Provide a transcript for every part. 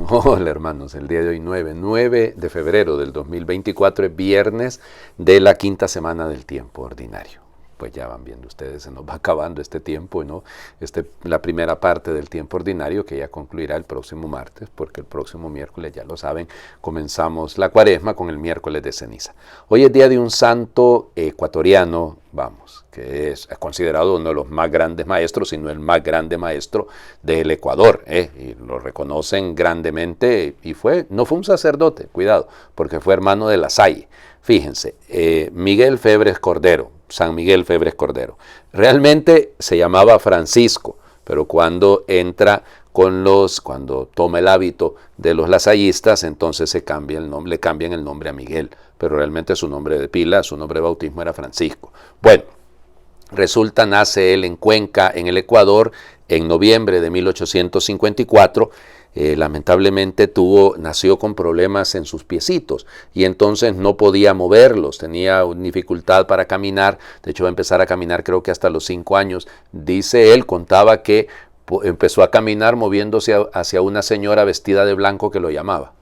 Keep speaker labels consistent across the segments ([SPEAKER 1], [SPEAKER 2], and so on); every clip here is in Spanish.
[SPEAKER 1] Hola hermanos, el día de hoy 9 de febrero del 2024 es viernes de la quinta semana del tiempo ordinario. Pues ya van viendo ustedes, se nos va acabando este tiempo, ¿no? La primera parte del tiempo ordinario que ya concluirá el próximo martes, porque el próximo miércoles, ya lo saben, comenzamos la cuaresma con el miércoles de ceniza. Hoy es día de un santo ecuatoriano, vamos, que es considerado uno de los más grandes maestros, si no el más grande maestro del Ecuador, y lo reconocen grandemente, y no fue un sacerdote, cuidado, porque fue hermano de La Salle. Fíjense, Miguel Febres Cordero, San Miguel Febres Cordero. Realmente se llamaba Francisco, pero cuando cuando toma el hábito de los lasallistas, entonces le cambian el nombre a Miguel, pero realmente su nombre de pila, su nombre de bautismo era Francisco. Bueno, nace él en Cuenca, en el Ecuador, en noviembre de 1854. Lamentablemente nació con problemas en sus piecitos y entonces no podía moverlos, tenía dificultad para caminar. De hecho va a empezar a caminar creo que hasta los 5 años. Dice él, contaba que empezó a caminar moviéndose hacia una señora vestida de blanco que lo llamaba.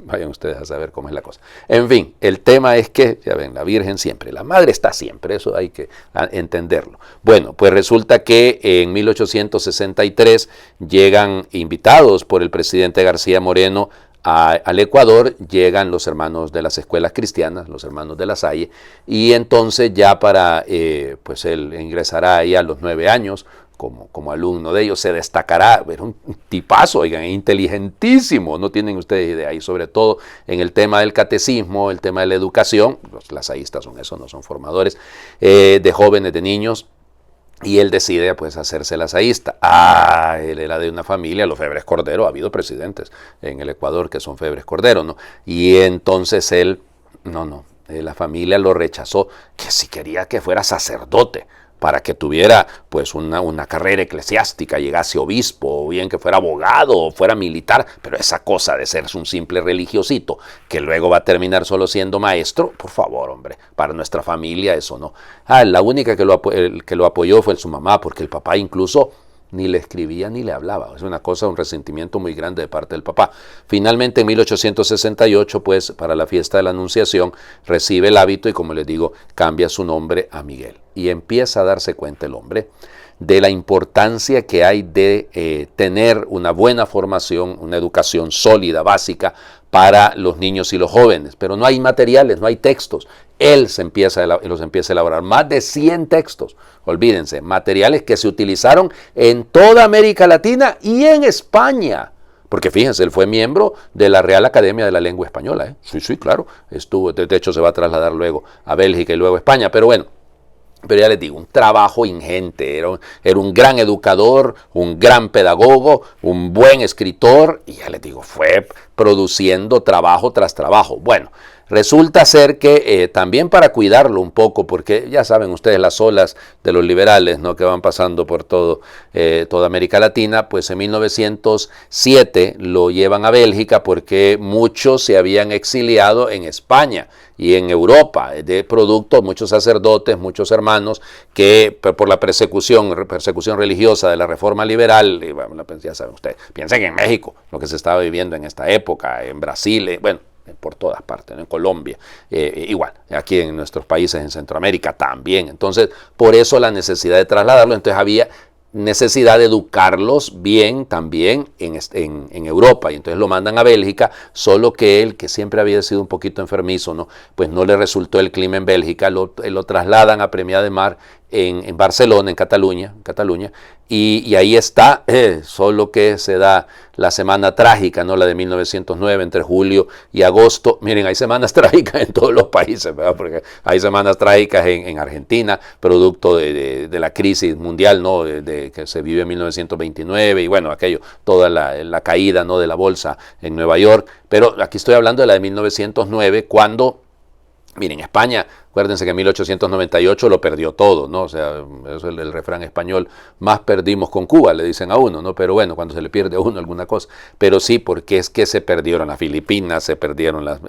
[SPEAKER 1] Vayan ustedes a saber cómo es la cosa. En fin, el tema es que, ya ven, la Virgen siempre, la Madre está siempre, eso hay que entenderlo. Bueno, pues resulta que en 1863 llegan invitados por el presidente García Moreno al Ecuador, llegan los hermanos de las escuelas cristianas, los hermanos de La Salle, y entonces ya pues él ingresará ahí a los 9 años, como alumno de ellos, se destacará, era un tipazo, oigan, inteligentísimo, no tienen ustedes idea, y sobre todo en el tema del catecismo, el tema de la educación, los lasallistas son eso, no son formadores de jóvenes, de niños, y él decide pues hacerse lasaísta. Él era de una familia, los Febres Cordero, ha habido presidentes en el Ecuador que son Febres Cordero, ¿no? Y entonces él, la familia lo rechazó, que si quería que fuera sacerdote, para que tuviera pues una carrera eclesiástica, llegase obispo, o bien que fuera abogado, o fuera militar, pero esa cosa de ser un simple religiosito, que luego va a terminar solo siendo maestro, por favor, hombre, para nuestra familia eso no. La única que lo apoyó fue su mamá, porque el papá incluso ni le escribía ni le hablaba. Es una cosa, un resentimiento muy grande de parte del papá. Finalmente en 1868, pues para la fiesta de la Anunciación, recibe el hábito y como les digo, cambia su nombre a Miguel. Y empieza a darse cuenta el hombre de la importancia que hay de tener una buena formación, una educación sólida, básica, para los niños y los jóvenes. Pero no hay materiales, no hay textos. Él los empieza a elaborar. Más de 100 textos, olvídense, materiales que se utilizaron en toda América Latina y en España. Porque fíjense, él fue miembro de la Real Academia de la Lengua Española. Sí, claro. De hecho, se va a trasladar luego a Bélgica y luego a España. Pero bueno, pero ya les digo, un trabajo ingente, era un gran educador, un gran pedagogo, un buen escritor, y ya les digo, fue produciendo trabajo tras trabajo. Bueno, resulta ser que también para cuidarlo un poco, porque ya saben ustedes las olas de los liberales, ¿no?, que van pasando por toda América Latina, pues en 1907 lo llevan a Bélgica porque muchos se habían exiliado en España y en Europa, de producto, muchos sacerdotes, muchos hermanos que por la persecución religiosa de la reforma liberal, y bueno, ya saben ustedes, piensen en México, lo que se estaba viviendo en esta época, en Brasil, bueno, por todas partes, ¿no?, en Colombia, igual, aquí en nuestros países en Centroamérica también. Entonces, por eso la necesidad de trasladarlo, entonces había necesidad de educarlos bien también en Europa, y entonces lo mandan a Bélgica, solo que él, que siempre había sido un poquito enfermizo, ¿no?, pues no le resultó el clima en Bélgica, lo trasladan a Premià de Mar en Barcelona, en Cataluña, y ahí está, solo que se da la semana trágica, ¿no?, la de 1909, entre julio y agosto. Miren, hay semanas trágicas en todos los países, ¿verdad?, porque hay semanas trágicas en Argentina, producto de la crisis mundial, ¿no?, que se vive en 1929, y bueno, toda la caída, ¿no?, de la bolsa en Nueva York. Pero aquí estoy hablando de la de 1909, cuando, miren, España Acuérdense que en 1898 lo perdió todo, ¿no? O sea, eso es el refrán español, más perdimos con Cuba, le dicen a uno, ¿no? Pero bueno, cuando se le pierde a uno alguna cosa. Pero sí, porque es que se perdieron las Filipinas, se perdieron las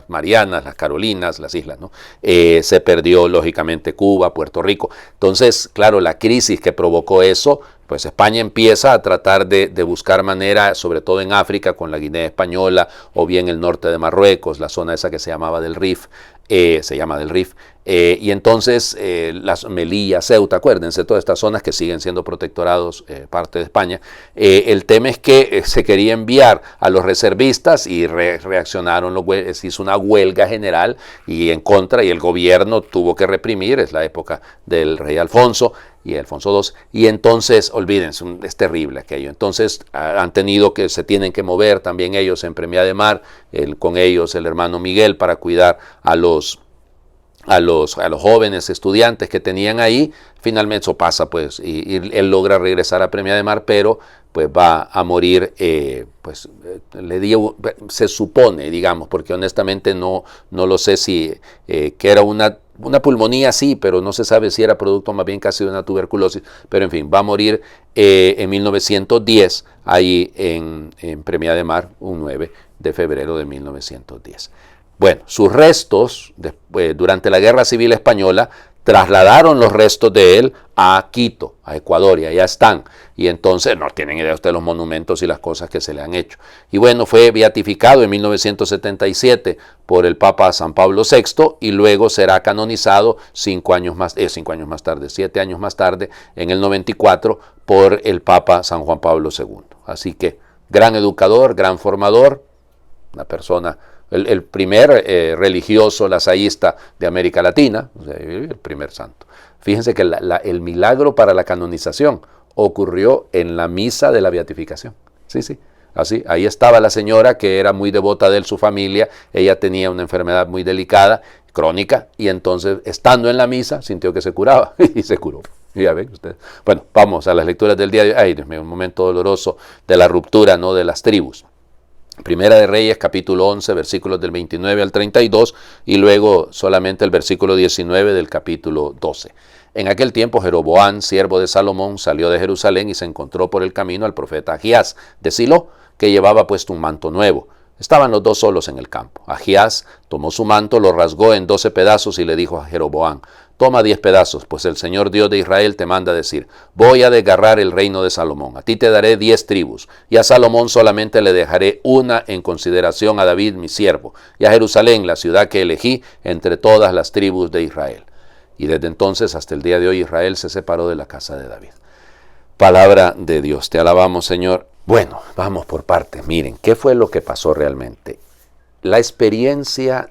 [SPEAKER 1] Marianas, las Carolinas, las islas, ¿no? Se perdió, lógicamente, Cuba, Puerto Rico. Entonces, claro, la crisis que provocó eso, pues España empieza a tratar de buscar manera, sobre todo en África, con la Guinea Española, o bien el norte de Marruecos, la zona esa que se llamaba del Rif, se llama del Rif, y entonces las Melilla, Ceuta, acuérdense, todas estas zonas que siguen siendo protectorados, parte de España. El tema es que se quería enviar a los reservistas y reaccionaron, se hizo una huelga general y en contra, y el gobierno tuvo que reprimir, es la época del rey Alfonso y Alfonso II, y entonces, olvídense, es terrible aquello. Entonces se tienen que mover también ellos en Premiá de Mar, con ellos el hermano Miguel, para cuidar a los jóvenes estudiantes que tenían ahí. Finalmente eso pasa, pues, y él logra regresar a Premiá de Mar, pero pues va a morir, se supone, digamos, porque honestamente no lo sé si que era una pulmonía, sí, pero no se sabe si era producto más bien casi de una tuberculosis, pero en fin, va a morir en 1910, ahí en Premiá de Mar, un 9 de febrero de 1910. Bueno, sus restos, durante la Guerra Civil Española, trasladaron los restos de él a Quito, a Ecuador, y allá están. Y entonces, no tienen idea ustedes los monumentos y las cosas que se le han hecho. Y bueno, fue beatificado en 1977 por el Papa San Pablo VI, y luego será canonizado 7 años más tarde, en el 94, por el Papa San Juan Pablo II. Así que, gran educador, gran formador, una persona, el primer religioso lasaísta de América Latina, o sea, el primer santo. Fíjense que el milagro para la canonización ocurrió en la misa de la beatificación. Sí, así. Ahí estaba la señora que era muy devota de él, su familia. Ella tenía una enfermedad muy delicada, crónica, y entonces, estando en la misa, sintió que se curaba y se curó. Ya ven ustedes. Bueno, vamos a las lecturas del día de hoy. Ay, Dios mío, un momento doloroso de la ruptura, ¿no?, de las tribus. Primera de Reyes, capítulo 11, versículos del 29 al 32, y luego solamente el versículo 19 del capítulo 12. En aquel tiempo Jeroboam, siervo de Salomón, salió de Jerusalén y se encontró por el camino al profeta Ahías de Silo, que llevaba puesto un manto nuevo. Estaban los dos solos en el campo. Ahías tomó su manto, lo rasgó en 12 pedazos y le dijo a Jeroboam: toma 10 pedazos, pues el Señor Dios de Israel te manda decir: voy a desgarrar el reino de Salomón. A ti te daré 10 tribus, y a Salomón solamente le dejaré una en consideración a David mi siervo, y a Jerusalén, la ciudad que elegí entre todas las tribus de Israel. Y desde entonces hasta el día de hoy Israel se separó de la casa de David. Palabra de Dios, te alabamos, Señor. Bueno, vamos por partes. Miren, ¿qué fue lo que pasó realmente? La experiencia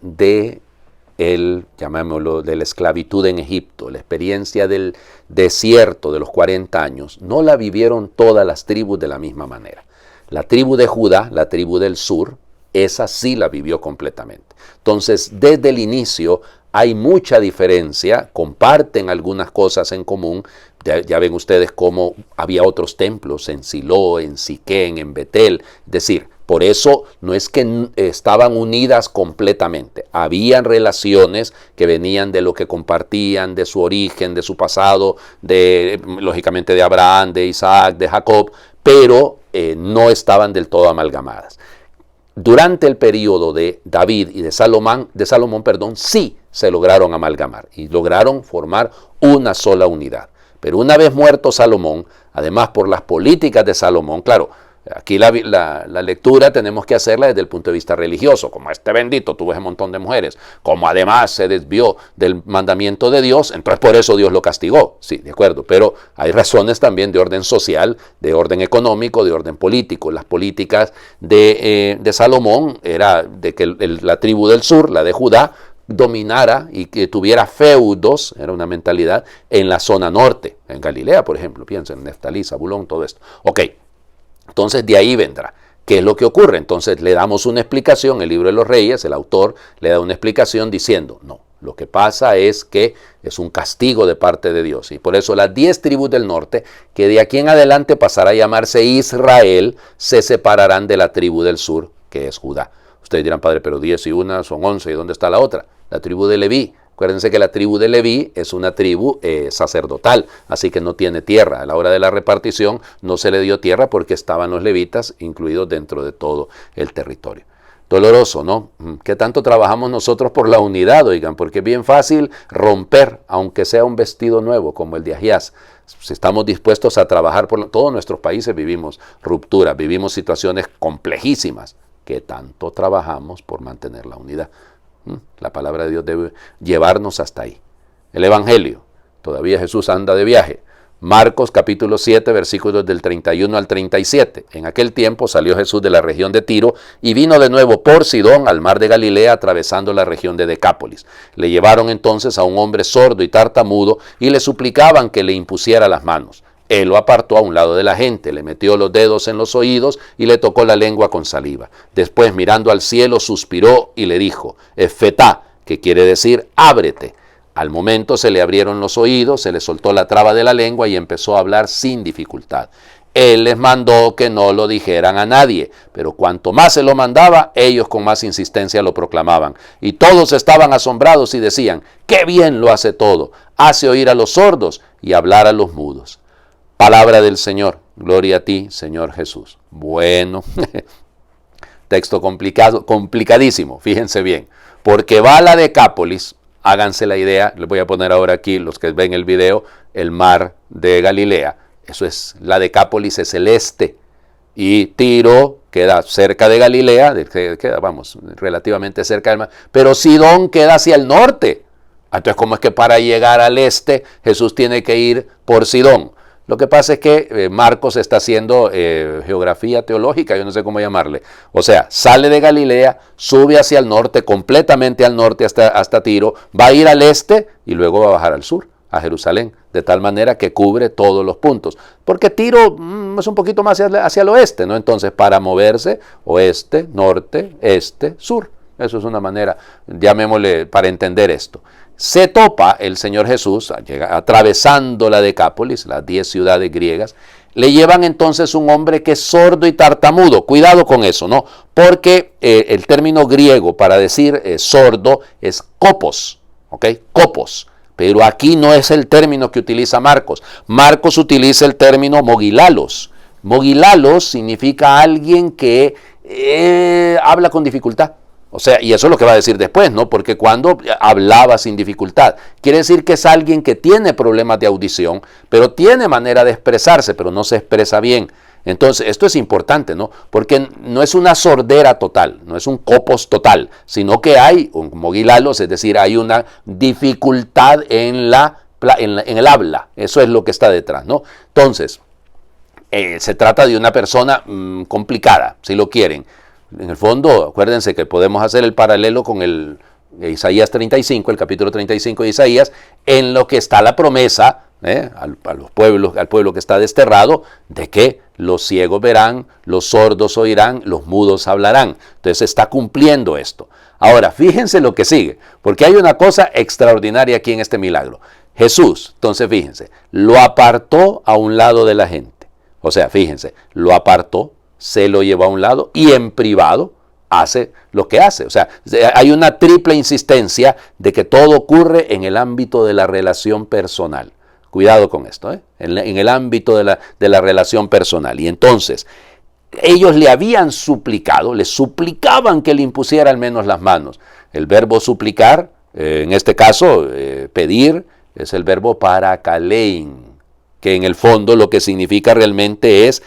[SPEAKER 1] llamémoslo, de la esclavitud en Egipto, la experiencia del desierto de los 40 años, no la vivieron todas las tribus de la misma manera. La tribu de Judá, la tribu del sur, esa sí la vivió completamente. Entonces, desde el inicio hay mucha diferencia, comparten algunas cosas en común. Ya ven ustedes cómo había otros templos en Silo, en Siquén, en Betel. Es decir, por eso no es que estaban unidas completamente. Habían relaciones que venían de lo que compartían, de su origen, de su pasado, lógicamente de Abraham, de Isaac, de Jacob, pero no estaban del todo amalgamadas. Durante el periodo de David y de Salomón, sí se lograron amalgamar y lograron formar una sola unidad. Pero una vez muerto Salomón, además por las políticas de Salomón, claro, aquí la lectura tenemos que hacerla desde el punto de vista religioso, como este bendito tuvo ese montón de mujeres, como además se desvió del mandamiento de Dios, entonces por eso Dios lo castigó, sí, de acuerdo, pero hay razones también de orden social, de orden económico, de orden político. Las políticas de Salomón era de que la tribu del sur, la de Judá, dominara y que tuviera feudos, era una mentalidad, en la zona norte, en Galilea, por ejemplo, piensen, Neftalí, Zabulón, todo esto. Ok, entonces de ahí vendrá. ¿Qué es lo que ocurre? Entonces le damos una explicación, el libro de los Reyes, el autor le da una explicación diciendo, no, lo que pasa es que es un castigo de parte de Dios, y por eso las 10 tribus del norte, que de aquí en adelante pasará a llamarse Israel, se separarán de la tribu del sur, que es Judá. Ustedes dirán, padre, pero 10 y una son 11, ¿y dónde está la otra? La tribu de Leví. Acuérdense que la tribu de Leví es una tribu sacerdotal, así que no tiene tierra. A la hora de la repartición no se le dio tierra porque estaban los levitas incluidos dentro de todo el territorio. Doloroso, ¿no? ¿Qué tanto trabajamos nosotros por la unidad, oigan? Porque es bien fácil romper, aunque sea un vestido nuevo, como el de Ahías. Si estamos dispuestos a trabajar por todos nuestros países vivimos rupturas, vivimos situaciones complejísimas. ¿Qué tanto trabajamos por mantener la unidad? La palabra de Dios debe llevarnos hasta ahí. El Evangelio. Todavía Jesús anda de viaje. Marcos capítulo 7, versículos del 31 al 37. En aquel tiempo salió Jesús de la región de Tiro y vino de nuevo por Sidón al mar de Galilea, atravesando la región de Decápolis. Le llevaron entonces a un hombre sordo y tartamudo y le suplicaban que le impusiera las manos. Él lo apartó a un lado de la gente, le metió los dedos en los oídos y le tocó la lengua con saliva. Después, mirando al cielo, suspiró y le dijo, Efetá, que quiere decir, ábrete. Al momento se le abrieron los oídos, se le soltó la traba de la lengua y empezó a hablar sin dificultad. Él les mandó que no lo dijeran a nadie, pero cuanto más se lo mandaba, ellos con más insistencia lo proclamaban. Y todos estaban asombrados y decían, ¡qué bien lo hace todo! Hace oír a los sordos y hablar a los mudos. Palabra del Señor. Gloria a ti, Señor Jesús. Bueno, texto complicado, complicadísimo, fíjense bien. Porque va a la Decápolis, háganse la idea, les voy a poner ahora aquí, los que ven el video, el mar de Galilea. Eso es, la Decápolis es el este. Y Tiro queda cerca de Galilea, queda, vamos, relativamente cerca del mar. Pero Sidón queda hacia el norte. Entonces, ¿cómo es que para llegar al este Jesús tiene que ir por Sidón? Lo que pasa es que Marcos está haciendo geografía teológica, yo no sé cómo llamarle. O sea, sale de Galilea, sube hacia el norte, completamente al norte hasta Tiro, va a ir al este y luego va a bajar al sur, a Jerusalén, de tal manera que cubre todos los puntos. Porque Tiro es un poquito más hacia el oeste, ¿no? Entonces, para moverse, oeste, norte, este, sur. Eso es una manera, llamémosle, para entender esto. Se topa el Señor Jesús, atravesando la Decápolis, las 10 ciudades griegas. Le llevan entonces un hombre que es sordo y tartamudo. Cuidado con eso, ¿no? Porque el término griego para decir sordo es kopos, ¿ok? Kopos. Pero aquí no es el término que utiliza Marcos. Marcos utiliza el término mogilalos. Mogilalos significa alguien que habla con dificultad. O sea, y eso es lo que va a decir después, ¿no? Porque cuando hablaba sin dificultad, quiere decir que es alguien que tiene problemas de audición, pero tiene manera de expresarse, pero no se expresa bien. Entonces, esto es importante, ¿no? Porque no es una sordera total, no es un kopos total, sino que hay un mogilalos, es decir, hay una dificultad en el habla. Eso es lo que está detrás, ¿no? Entonces, se trata de una persona complicada, si lo quieren. En el fondo, acuérdense que podemos hacer el paralelo con el Isaías 35, el capítulo 35 de Isaías, en lo que está la promesa al pueblo que está desterrado, de que los ciegos verán, los sordos oirán, los mudos hablarán. Entonces está cumpliendo esto. Ahora, fíjense lo que sigue, porque hay una cosa extraordinaria aquí en este milagro. Jesús, entonces fíjense, lo apartó a un lado de la gente. O sea, fíjense, lo apartó, se lo lleva a un lado y en privado hace lo que hace. O sea, hay una triple insistencia de que todo ocurre en el ámbito de la relación personal. Cuidado con esto, en el ámbito de la relación personal. Y entonces, ellos le habían suplicado, le suplicaban que le impusiera al menos las manos. El verbo suplicar, en este caso, pedir, es el verbo parakalein, que en el fondo lo que significa realmente es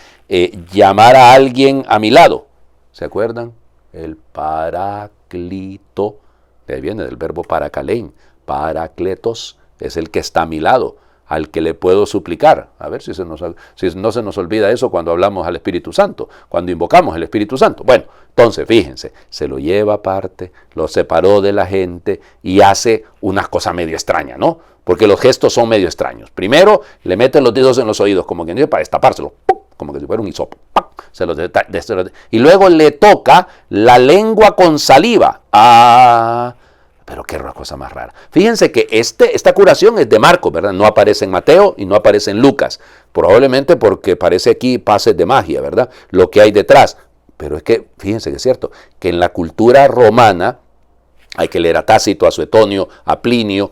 [SPEAKER 1] llamar a alguien a mi lado. ¿Se acuerdan? El paráclito, de ahí viene del verbo parakalein. Parácletos es el que está a mi lado, al que le puedo suplicar. A ver si no se nos olvida eso cuando hablamos al Espíritu Santo, cuando invocamos al Espíritu Santo. Bueno, entonces fíjense, se lo lleva aparte, lo separó de la gente y hace unas cosas medio extrañas, ¿no? Porque los gestos son medio extraños. Primero, le mete los dedos en los oídos, como que dice, para destapárselo, ¡pum! Como que si fuera un hisopo. Y luego le toca la lengua con saliva. Pero qué cosa más rara. Fíjense que esta curación es de Marcos, ¿verdad? No aparece en Mateo y no aparece en Lucas. Probablemente porque parece aquí pases de magia, ¿verdad? Lo que hay detrás. Pero es que, fíjense que es cierto, que en la cultura romana, Hay que leer a Tácito, a Suetonio, a Plinio.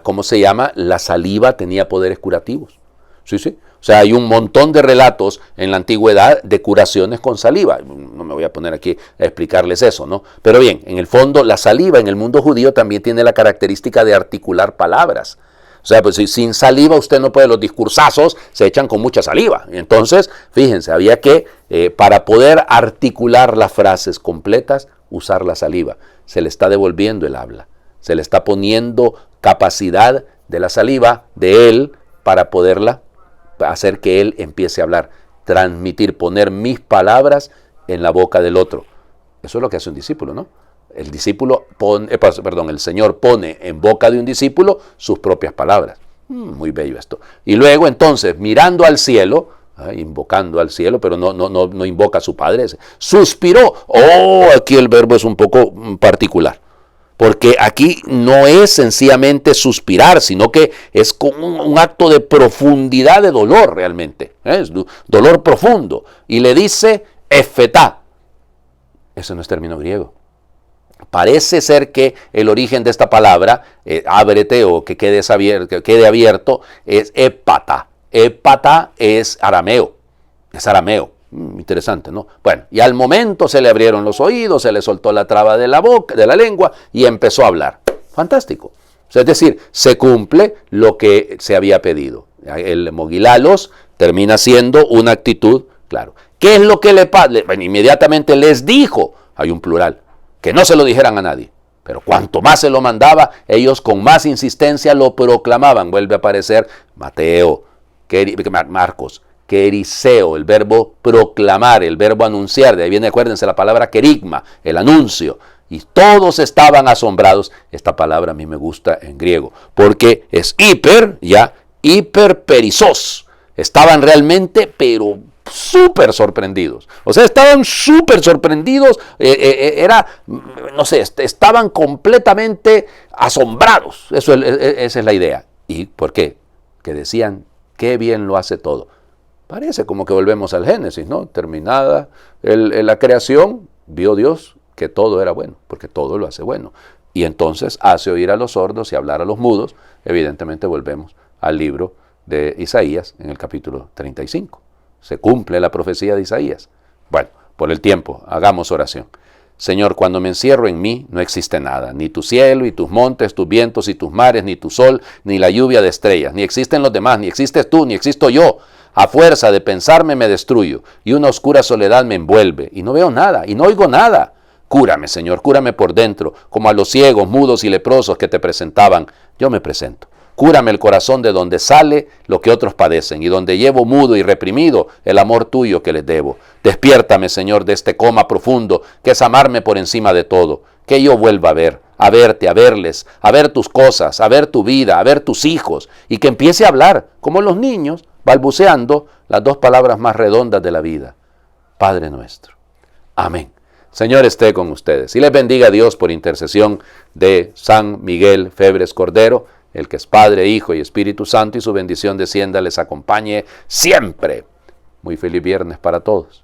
[SPEAKER 1] ¿Cómo se llama? La saliva tenía poderes curativos. Sí, sí. O sea, hay un montón de relatos en la antigüedad de curaciones con saliva. No me voy a poner aquí a explicarles eso, ¿no? Pero bien, en el fondo, la saliva en el mundo judío también tiene la característica de articular palabras. O sea, pues sin saliva usted no puede, los discursazos se echan con mucha saliva. Entonces, fíjense, había que, para poder articular las frases completas, usar la saliva. Se le está devolviendo el habla. Se le está poniendo capacidad de la saliva, de él, para poderla hacer que él empiece a hablar, transmitir, poner mis palabras en la boca del otro. Eso es lo que hace un discípulo, ¿no? El Señor pone en boca de un discípulo sus propias palabras. Muy bello esto. Y luego entonces, mirando al cielo, invocando al cielo, pero no invoca a su Padre, suspiró. Aquí el verbo es un poco particular. Porque aquí no es sencillamente suspirar, sino que es como un acto de profundidad de dolor realmente. Es dolor profundo. Y le dice, efetá. Eso no es término griego. Parece ser que el origen de esta palabra, ábrete o que quede abierto, es épata. Épata es arameo. Es arameo. Interesante, ¿no? Bueno, y al momento se le abrieron los oídos, se le soltó la traba de la boca, de la lengua, y empezó a hablar. Fantástico. Es decir, se cumple lo que se había pedido. El mogilalos termina siendo una actitud, claro. ¿Qué es lo que le pasa? Bueno, inmediatamente les dijo, hay un plural, que no se lo dijeran a nadie. Pero cuanto más se lo mandaba, ellos con más insistencia lo proclamaban. Vuelve a aparecer Mateo, Marcos, quericeo, el verbo proclamar, el verbo anunciar. De ahí viene, acuérdense, la palabra querigma, el anuncio. Y todos estaban asombrados. Esta palabra a mí me gusta en griego, porque es hiperperizos. Estaban realmente, pero súper sorprendidos. O sea, estaban súper sorprendidos. Estaban completamente asombrados. Esa es la idea. ¿Y por qué? Que decían, qué bien lo hace todo. Parece como que volvemos al Génesis, ¿no? Terminada la creación, vio Dios que todo era bueno, porque todo lo hace bueno. Y entonces hace oír a los sordos y hablar a los mudos. Evidentemente volvemos al libro de Isaías en el capítulo 35. Se cumple la profecía de Isaías. Bueno, por el tiempo, hagamos oración. Señor, cuando me encierro en mí, no existe nada, ni tu cielo y tus montes, tus vientos y tus mares, ni tu sol, ni la lluvia de estrellas, ni existen los demás, ni existes tú, ni existo yo. A fuerza de pensarme me destruyo, y una oscura soledad me envuelve, y no veo nada, y no oigo nada. Cúrame, Señor, cúrame por dentro, como a los ciegos, mudos y leprosos que te presentaban, yo me presento. Cúrame el corazón de donde sale lo que otros padecen y donde llevo mudo y reprimido el amor tuyo que les debo. Despiértame, Señor, de este coma profundo que es amarme por encima de todo. Que yo vuelva a ver, a verte, a verles, a ver tus cosas, a ver tu vida, a ver tus hijos y que empiece a hablar como los niños, balbuceando las dos palabras más redondas de la vida. Padre nuestro. Amén. Señor esté con ustedes y les bendiga a Dios por intercesión de San Miguel Febres Cordero, el que es Padre, Hijo y Espíritu Santo, y su bendición descienda, les acompañe siempre. Muy feliz viernes para todos.